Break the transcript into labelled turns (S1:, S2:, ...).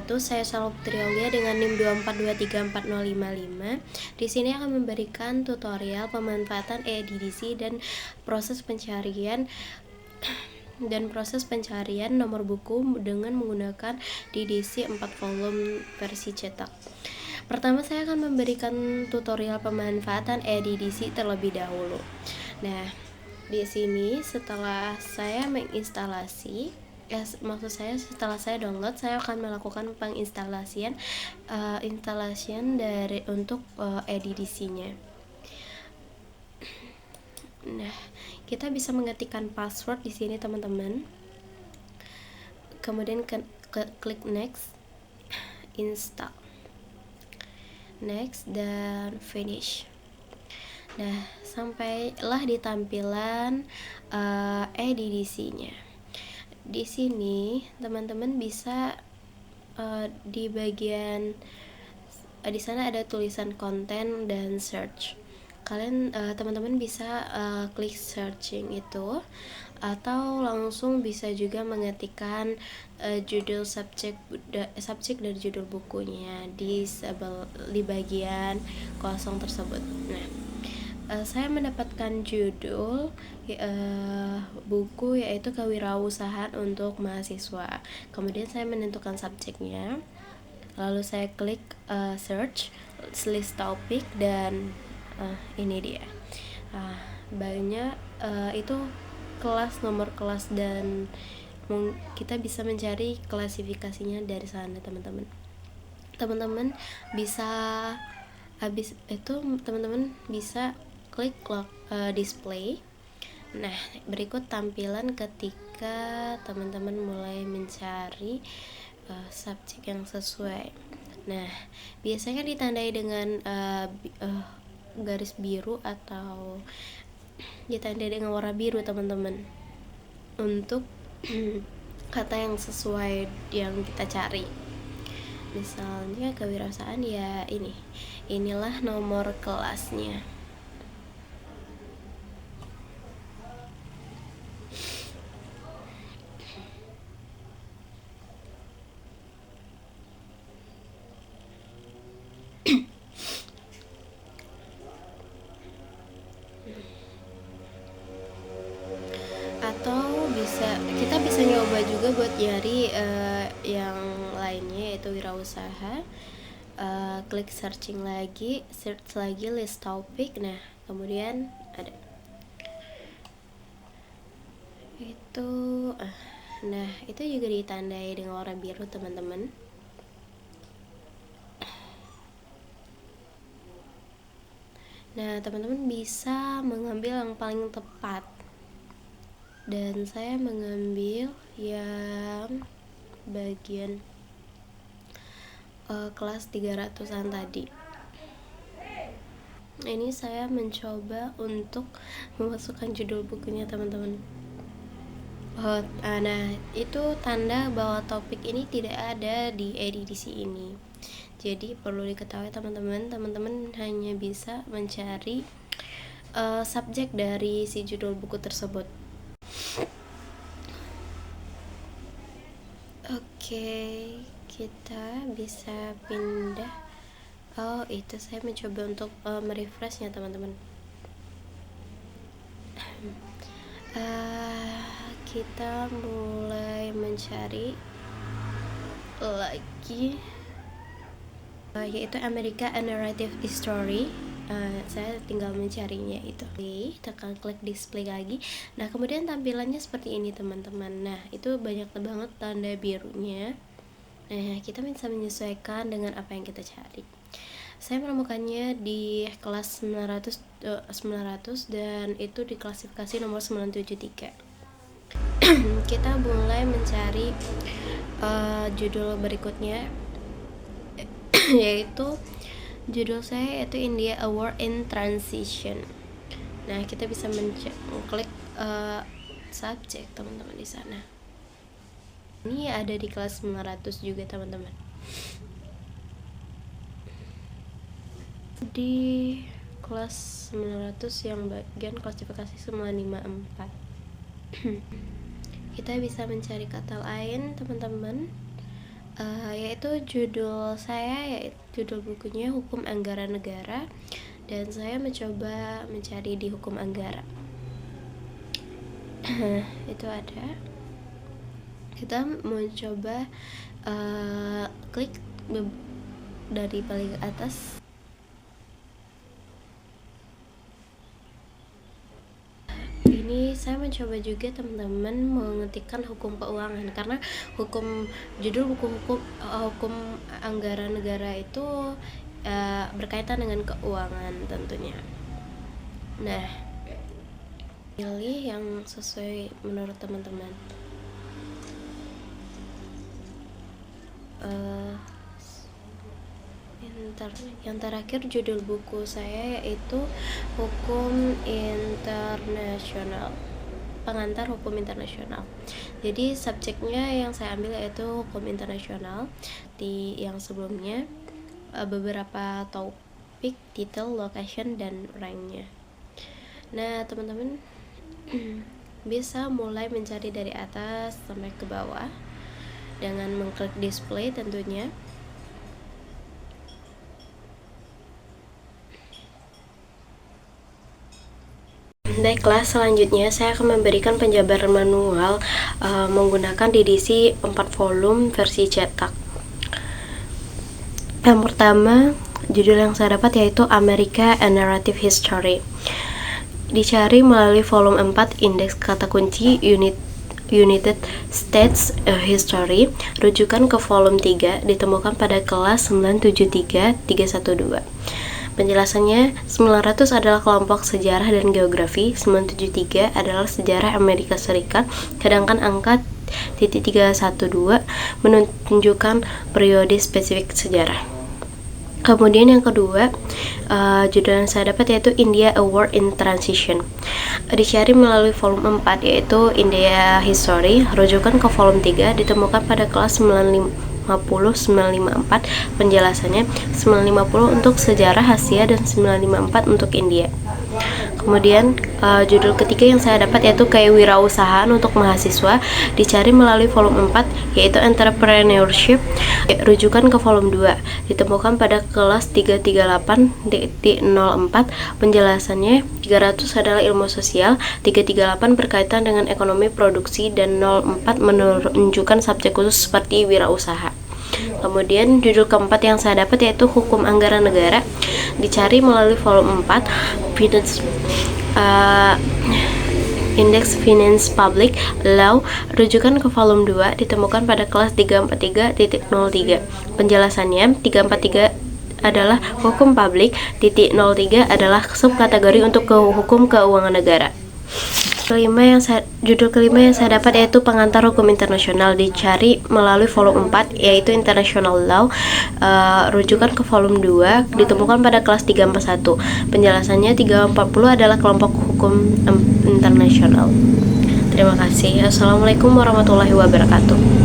S1: wabarakatuh. Saya Saloputri Aulia dengan NIM 242344055. Di sini akan memberikan tutorial pemanfaatan e-edisi dan proses pencarian nomor buku dengan menggunakan edisi 4 volume versi cetak. Pertama, saya akan memberikan tutorial pemanfaatan e-edisi terlebih dahulu. Nah, di sini setelah saya menginstalasi, setelah saya download, saya akan melakukan penginstalasian untuk edisinya. Nah, kita bisa mengetikkan password di sini, teman-teman. Kemudian klik next, install, next, dan finish. Nah, sampailah di tampilan edisinya. Di sini teman-teman bisa di bagian di sana ada tulisan konten dan search. Kalian teman-teman bisa klik searching itu, atau langsung bisa juga mengetikkan judul subjek dan judul bukunya di bagian kosong tersebut. Nah, saya mendapatkan judul buku yaitu Kewirausahaan untuk Mahasiswa. Kemudian saya menentukan subjeknya, lalu saya klik search, list topik, dan ini dia. Banyak itu kelas, nomor kelas, dan kita bisa mencari klasifikasinya dari sana, teman-teman. Teman-teman bisa habis itu teman-teman bisa klik display. Nah, berikut tampilan ketika teman-teman mulai mencari subjek yang sesuai. Nah, biasanya ditandai dengan garis biru atau ditandai dengan warna biru, teman-teman, untuk kata yang sesuai yang kita cari. Misalnya kewirausahaan, ya inilah nomor kelasnya. Atau kita bisa nyoba juga buat nyari yang lainnya, yaitu wirausaha. Klik searching lagi, search lagi list topik. Nah, kemudian ada itu. Nah, itu juga ditandai dengan warna biru, teman-teman. Nah, teman-teman bisa mengambil yang paling tepat, dan saya mengambil yang bagian kelas 300-an tadi. Ini saya mencoba untuk memasukkan judul bukunya, teman-teman. Nah, itu tanda bahwa topik ini tidak ada di edisi ini. Jadi perlu diketahui, teman-teman hanya bisa mencari subjek dari si judul buku tersebut. Oke, kita bisa pindah. Itu saya mencoba untuk merefreshnya, teman-teman. Kita mulai mencari lagi, yaitu America a Narrative Story. Saya tinggal mencarinya itu. Tekan klik display lagi. Nah, kemudian tampilannya seperti ini, teman-teman. Nah, itu banyak banget tanda birunya. Nah, kita bisa menyesuaikan dengan apa yang kita cari. Saya menemukannya di kelas 900 dan itu di klasifikasi nomor 973. Kita mulai mencari judul berikutnya, yaitu judul saya yaitu India a War in Transition. Nah, kita bisa mengklik subjek, teman-teman, di sana. Ini ada di kelas 900 juga, teman-teman. Di kelas 900 yang bagian klasifikasi 954. Kita bisa mencari kata lain, teman-teman. Yaitu judul saya, yaitu judul bukunya Hukum Anggaran Negara, dan saya mencoba mencari di hukum Anggara. Itu ada. Kita mau coba klik dari paling atas. Ini saya mencoba juga teman-teman mengetikkan hukum keuangan, karena judul buku hukum anggaran negara itu berkaitan dengan keuangan tentunya. Nah, pilih yang sesuai menurut teman-teman. Yang terakhir judul buku saya yaitu Hukum Internasional, pengantar hukum internasional. Jadi subjeknya yang saya ambil yaitu hukum internasional. Di yang sebelumnya beberapa topik, title, location, dan ranknya. Nah teman-teman bisa mulai mencari dari atas sampai ke bawah dengan mengklik display tentunya. Baiklah, selanjutnya saya akan memberikan penjabaran manual menggunakan edisi 4 volume versi cetak. Yang pertama, judul yang saya dapat yaitu America A Narrative History. Dicari melalui volume 4, indeks kata kunci United States History, rujukan ke volume 3, ditemukan pada kelas 973-312. Penjelasannya, 900 adalah kelompok sejarah dan geografi, 973 adalah sejarah Amerika Serikat, sedangkan angka .312 menunjukkan periode spesifik sejarah. Kemudian yang kedua, judul yang saya dapat yaitu India A War in Transition. Dicari melalui volume 4 yaitu India History, rujukan ke volume 3, ditemukan pada kelas 954. Penjelasannya, 950 untuk sejarah Asia dan 954 untuk India. Kemudian judul ketiga yang saya dapat yaitu Kewirausahaan untuk mahasiswa, dicari melalui volume 4 yaitu Entrepreneurship, rujukan ke volume 2, ditemukan pada kelas 338.04. Penjelasannya, 300 adalah ilmu sosial, 338 berkaitan dengan ekonomi produksi, dan 04 menunjukkan subjek khusus seperti wirausaha. Kemudian judul keempat yang saya dapat yaitu Hukum Anggaran Negara, dicari melalui volume 4 Index Finance Public Law, rujukan ke volume 2, ditemukan pada kelas 343.03. Penjelasannya, 343 adalah hukum publik, .03 adalah subkategori untuk hukum keuangan negara. Judul kelima yang saya dapat yaitu Pengantar Hukum Internasional, dicari melalui volume 4 yaitu International Law, rujukan ke volume 2, ditemukan pada kelas 341. Penjelasannya, 340 adalah kelompok hukum internasional. Terima kasih. Assalamualaikum warahmatullahi wabarakatuh.